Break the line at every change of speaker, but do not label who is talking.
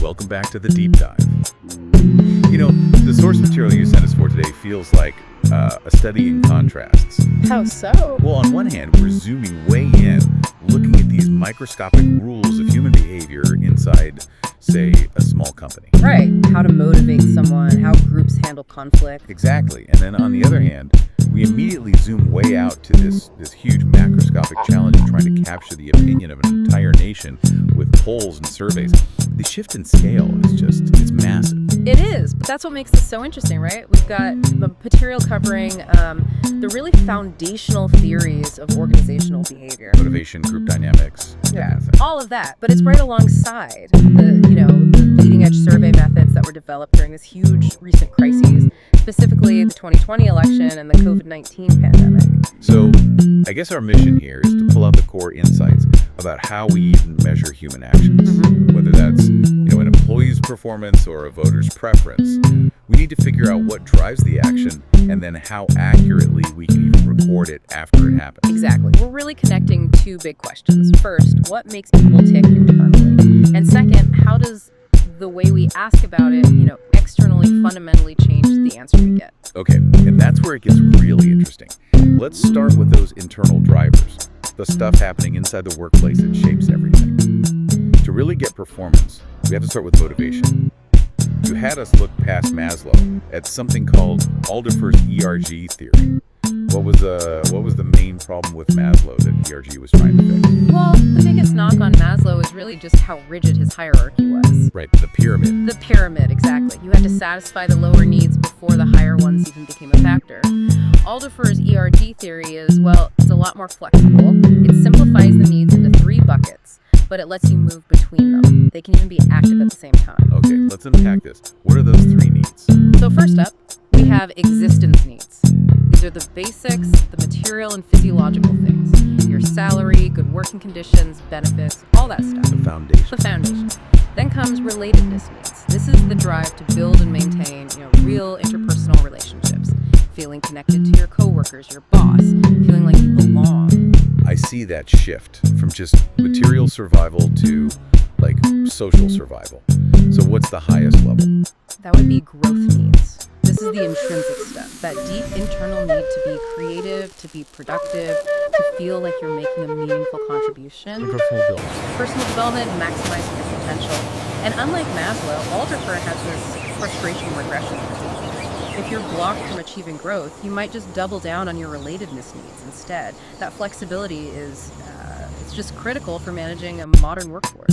welcome back to the deep dive. You know, the source material you sent us for today feels like a study in contrasts.
How so?
Well, on one hand, we're zooming way in, looking at these microscopic rules of human behavior inside, say, a small company.
Right. How to motivate someone, how groups handle conflict.
Exactly. And then on the other hand, we immediately zoom way out to this huge macroscopic challenge of trying to capture the opinion of an entire nation with polls and surveys. The shift in scale is it's massive.
It is, but that's what makes this so interesting, right? We've got the material covering the really foundational theories of organizational behavior.
Motivation, group dynamics, that kind of thing.
All of that, but it's right alongside the leading edge survey methods that were developed during this huge recent crises, specifically the 2020 election and the COVID-19 pandemic.
So I guess our mission here is to pull out the core insights about how we even measure human actions, whether that's an employee's performance or a voter's preference. We need to figure out what drives the action and then how accurately we can even record it after it happens.
Exactly. We're really connecting two big questions. First, what makes people tick internally? And second, how does the way we ask about it, externally fundamentally change the answer we get?
Okay, and that's where it gets really interesting. Let's start with those internal drivers, the stuff happening inside the workplace that shapes everything. To really get performance, we have to start with motivation. You had us look past Maslow at something called Alderfer's ERG theory. What was the main problem with Maslow that ERG was trying to fix?
Well, the biggest knock on Maslow is really just how rigid his hierarchy was.
Right, the pyramid. The
pyramid, exactly. You had to satisfy the lower needs before the higher ones even became a factor. Alderfer's ERG theory is, it's a lot more flexible. It simplifies the needs into 3 buckets, but it lets you move between them. They can even be active at the same time.
Okay, let's unpack this. What are those 3 needs?
So first up, we have existence needs. These are the basics, the material and physiological things. Your salary, good working conditions, benefits, all that stuff.
The foundation.
The foundation. Then comes relatedness needs. This is the drive to build and maintain, real interpersonal relationships. Feeling connected to your coworkers, your boss, feeling like you belong.
I see that shift from just material survival to social survival. So what's the highest level?
That would be growth needs. This is the intrinsic stuff, that deep internal need to be creative, to be productive, to feel like you're making a meaningful contribution. Personal development, maximizing your potential. And unlike Maslow, Alderfer has this frustration regression theory. If you're blocked from achieving growth, you might just double down on your relatedness needs instead. That flexibility is it's just critical for managing a modern workforce.